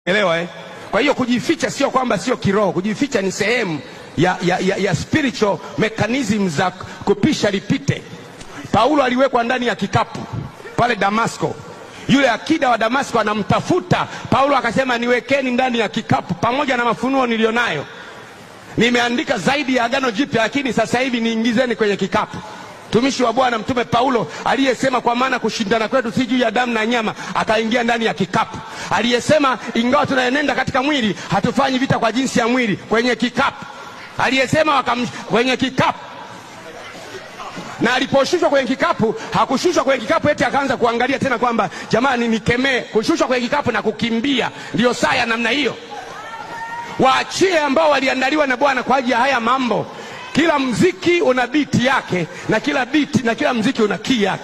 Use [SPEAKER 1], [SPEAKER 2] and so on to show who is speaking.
[SPEAKER 1] Elewa Kwa hiyo kujificha sio kwamba sio kiroho. Kujificha ni sehemu ya spiritual mechanism za kupisha lipite. Paulo aliwekwa ndani ya kikapu pale Damasko. Yule akida wa Damasko anamtafuta Paulo, akasema niwekeni ndani ya kikapu pamoja na mafunuo nilionayo. Nimeandika zaidi ya Agano Jipya, lakini sasa hivi niingizeni kwenye kikapu. Tumishi wa Bwana Mtume Paulo aliyesema kwa maana kushindana kwetu si juu ya damu na nyama, akaingia ndani ya kikapu. Aliyesema ingawa tunaenenda katika mwili hatufanyi vita kwa jinsi ya mwili, kwenye kikapu. Aliyesema kwenye kikapu. Na aliposhushwa kwenye kikapu, hakushushwa kwenye kikapu eti akaanza kuangalia tena kwamba jamani nikemee. Kushushwa kwenye kikapu na kukimbia ndio saa ya namna hiyo. Waachie ambao waliandaliwa na Bwana kwa ajili ya haya mambo. Kila mziki una beat yake, na kila mziki una key yake.